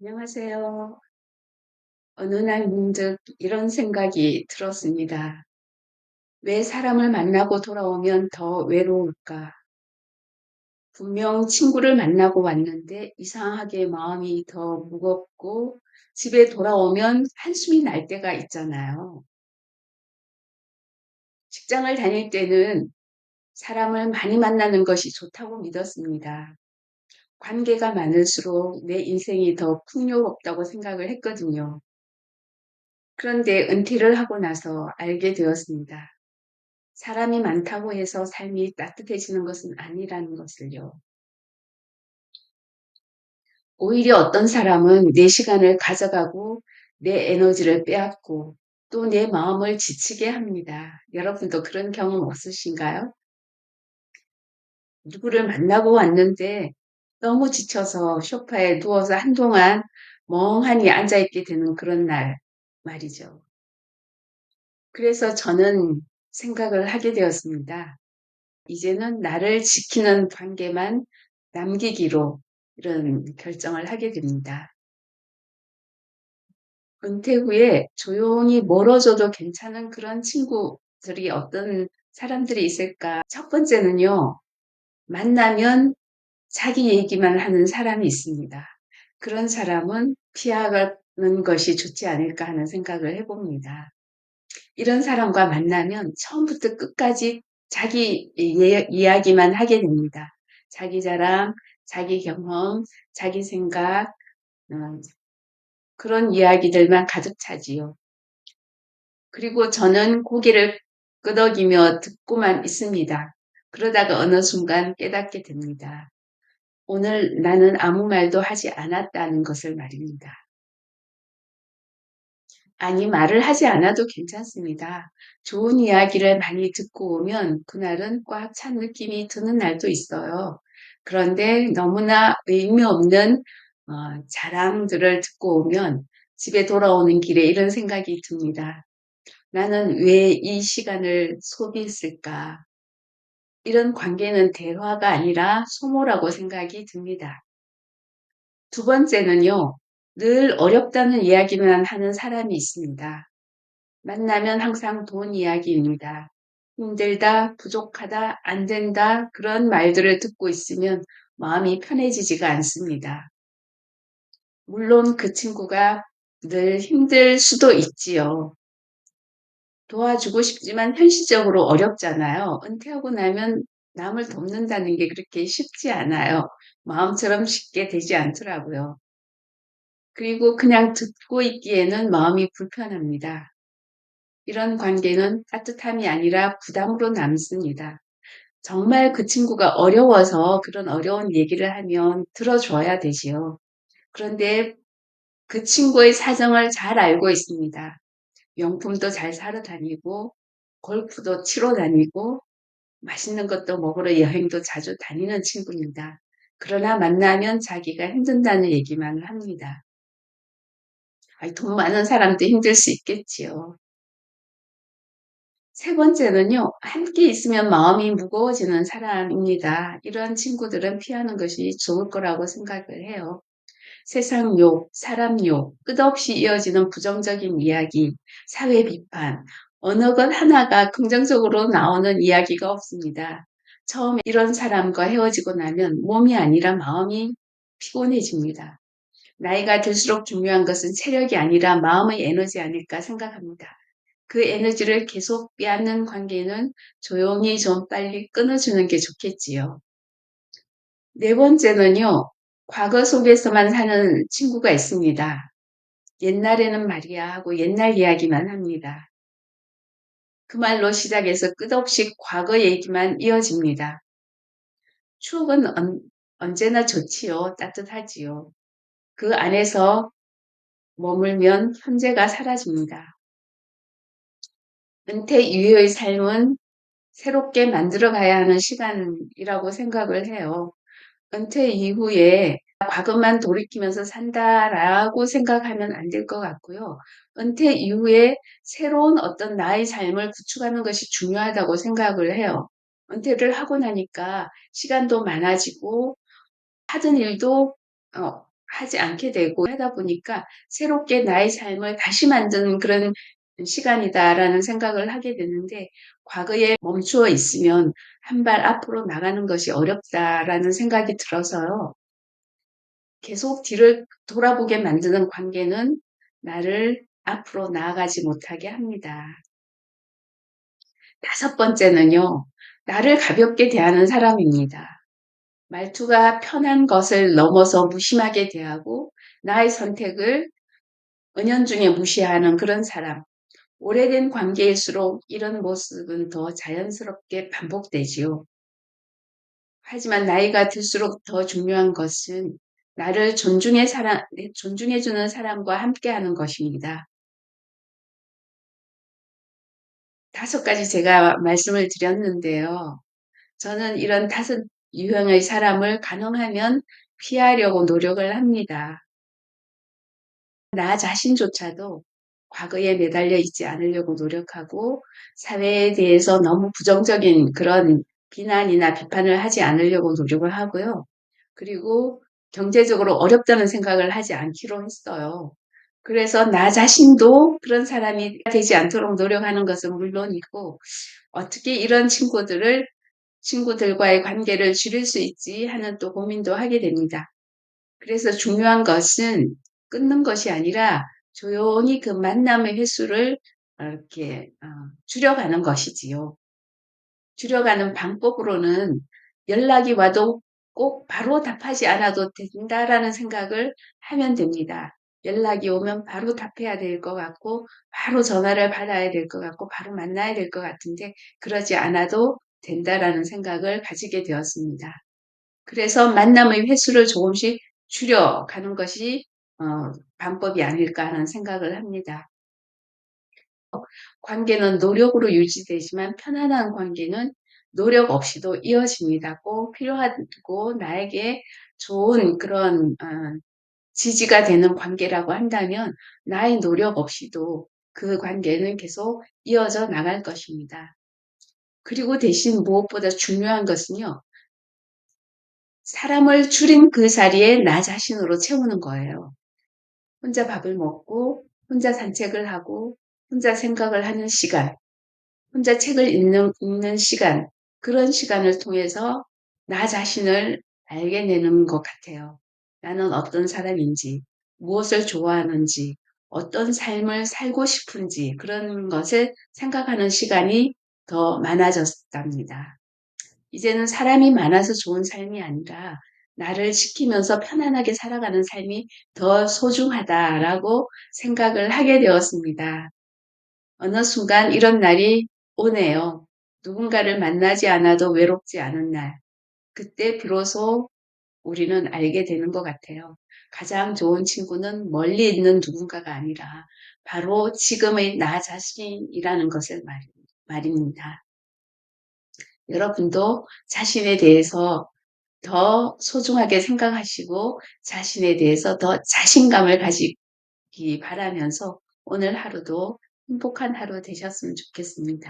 안녕하세요. 어느 날 문득 이런 생각이 들었습니다. 왜 사람을 만나고 돌아오면 더 외로울까? 분명 친구를 만나고 왔는데 이상하게 마음이 더 무겁고 집에 돌아오면 한숨이 날 때가 있잖아요. 직장을 다닐 때는 사람을 많이 만나는 것이 좋다고 믿었습니다. 관계가 많을수록 내 인생이 더 풍요롭다고 생각을 했거든요. 그런데 은퇴를 하고 나서 알게 되었습니다. 사람이 많다고 해서 삶이 따뜻해지는 것은 아니라는 것을요. 오히려 어떤 사람은 내 시간을 가져가고 내 에너지를 빼앗고 또 내 마음을 지치게 합니다. 여러분도 그런 경험 없으신가요? 누구를 만나고 왔는데 너무 지쳐서 소파에 누워서 한동안 멍하니 앉아있게 되는 그런 날 말이죠. 그래서 저는 생각을 하게 되었습니다. 이제는 나를 지키는 관계만 남기기로 이런 결정을 하게 됩니다. 은퇴 후에 조용히 멀어져도 괜찮은 그런 친구들이 어떤 사람들이 있을까? 첫 번째는요, 만나면 자기 얘기만 하는 사람이 있습니다. 그런 사람은 피하는 것이 좋지 않을까 하는 생각을 해봅니다. 이런 사람과 만나면 처음부터 끝까지 자기 이야기만 하게 됩니다. 자기 자랑, 자기 경험, 자기 생각, 어, 그런 이야기들만 가득 차지요. 그리고 저는 고개를 끄덕이며 듣고만 있습니다. 그러다가 어느 순간 깨닫게 됩니다. 오늘 나는 아무 말도 하지 않았다는 것을 말입니다. 아니, 말을 하지 않아도 괜찮습니다. 좋은 이야기를 많이 듣고 오면 그날은 꽉 찬 느낌이 드는 날도 있어요. 그런데 너무나 의미 없는 자랑들을 듣고 오면 집에 돌아오는 길에 이런 생각이 듭니다. 나는 왜 이 시간을 소비했을까? 이런 관계는 대화가 아니라 소모라고 생각이 듭니다. 두 번째는요, 늘 어렵다는 이야기만 하는 사람이 있습니다. 만나면 항상 돈 이야기입니다. 힘들다, 부족하다, 안 된다, 그런 말들을 듣고 있으면 마음이 편해지지가 않습니다. 물론 그 친구가 늘 힘들 수도 있지요. 도와주고 싶지만 현실적으로 어렵잖아요. 은퇴하고 나면 남을 돕는다는 게 그렇게 쉽지 않아요. 마음처럼 쉽게 되지 않더라고요. 그리고 그냥 듣고 있기에는 마음이 불편합니다. 이런 관계는 따뜻함이 아니라 부담으로 남습니다. 정말 그 친구가 어려워서 그런 어려운 얘기를 하면 들어줘야 되지요. 그런데 그 친구의 사정을 잘 알고 있습니다. 명품도 잘 사러 다니고, 골프도 치러 다니고, 맛있는 것도 먹으러 여행도 자주 다니는 친구입니다. 그러나 만나면 자기가 힘든다는 얘기만 합니다. 아이, 돈 많은 사람도 힘들 수 있겠지요. 세 번째는요, 함께 있으면 마음이 무거워지는 사람입니다. 이런 친구들은 피하는 것이 좋을 거라고 생각을 해요. 세상 욕, 사람 욕, 끝없이 이어지는 부정적인 이야기, 사회 비판, 어느 것 하나가 긍정적으로 나오는 이야기가 없습니다. 처음에 이런 사람과 헤어지고 나면 몸이 아니라 마음이 피곤해집니다. 나이가 들수록 중요한 것은 체력이 아니라 마음의 에너지 아닐까 생각합니다. 그 에너지를 계속 빼앗는 관계는 조용히 좀 빨리 끊어주는 게 좋겠지요. 네 번째는요, 과거 속에서만 사는 친구가 있습니다. 옛날에는 말이야 하고 옛날 이야기만 합니다. 그 말로 시작해서 끝없이 과거 얘기만 이어집니다. 추억은 언제나 좋지요. 따뜻하지요. 그 안에서 머물면 현재가 사라집니다. 은퇴 이후의 삶은 새롭게 만들어 가야 하는 시간이라고 생각을 해요. 은퇴 이후에 과거만 돌이키면서 산다라고 생각하면 안 될 것 같고요. 은퇴 이후에 새로운 어떤 나의 삶을 구축하는 것이 중요하다고 생각을 해요. 은퇴를 하고 나니까 시간도 많아지고 하던 일도 하지 않게 되고 하다 보니까 새롭게 나의 삶을 다시 만드는 그런 시간이다라는 생각을 하게 되는데 과거에 멈추어 있으면 한 발 앞으로 나가는 것이 어렵다라는 생각이 들어서요. 계속 뒤를 돌아보게 만드는 관계는 나를 앞으로 나아가지 못하게 합니다. 다섯 번째는요, 나를 가볍게 대하는 사람입니다. 말투가 편한 것을 넘어서 무심하게 대하고 나의 선택을 은연중에 무시하는 그런 사람. 오래된 관계일수록 이런 모습은 더 자연스럽게 반복되지요. 하지만 나이가 들수록 더 중요한 것은 나를 존중해주는 사람과 함께하는 것입니다. 다섯 가지 제가 말씀을 드렸는데요. 저는 이런 다섯 유형의 사람을 가능하면 피하려고 노력을 합니다. 나 자신조차도 과거에 매달려 있지 않으려고 노력하고 사회에 대해서 너무 부정적인 그런 비난이나 비판을 하지 않으려고 노력을 하고요. 그리고 경제적으로 어렵다는 생각을 하지 않기로 했어요. 그래서 나 자신도 그런 사람이 되지 않도록 노력하는 것은 물론이고 어떻게 이런 친구들과의 관계를 줄일 수 있지 하는 또 고민도 하게 됩니다. 그래서 중요한 것은 끊는 것이 아니라 조용히 그 만남의 횟수를 이렇게 줄여가는 것이지요. 줄여가는 방법으로는 연락이 와도 꼭 바로 답하지 않아도 된다라는 생각을 하면 됩니다. 연락이 오면 바로 답해야 될 것 같고, 바로 전화를 받아야 될 것 같고, 바로 만나야 될 것 같은데, 그러지 않아도 된다라는 생각을 가지게 되었습니다. 그래서 만남의 횟수를 조금씩 줄여가는 것이 방법이 아닐까 하는 생각을 합니다. 관계는 노력으로 유지되지만 편안한 관계는 노력 없이도 이어집니다. 꼭 필요하고 나에게 좋은 그런 지지가 되는 관계라고 한다면 나의 노력 없이도 그 관계는 계속 이어져 나갈 것입니다. 그리고 대신 무엇보다 중요한 것은요. 사람을 줄인 그 자리에 나 자신으로 채우는 거예요. 혼자 밥을 먹고 혼자 산책을 하고 혼자 생각을 하는 시간, 혼자 책을 읽는 시간, 그런 시간을 통해서 나 자신을 알게 되는 것 같아요. 나는 어떤 사람인지, 무엇을 좋아하는지, 어떤 삶을 살고 싶은지 그런 것을 생각하는 시간이 더 많아졌답니다. 이제는 사람이 많아서 좋은 삶이 아니라 나를 지키면서 편안하게 살아가는 삶이 더 소중하다라고 생각을 하게 되었습니다. 어느 순간 이런 날이 오네요. 누군가를 만나지 않아도 외롭지 않은 날. 그때 비로소 우리는 알게 되는 것 같아요. 가장 좋은 친구는 멀리 있는 누군가가 아니라 바로 지금의 나 자신이라는 것을 말입니다. 여러분도 자신에 대해서 더 소중하게 생각하시고 자신에 대해서 더 자신감을 가지기 바라면서 오늘 하루도 행복한 하루 되셨으면 좋겠습니다.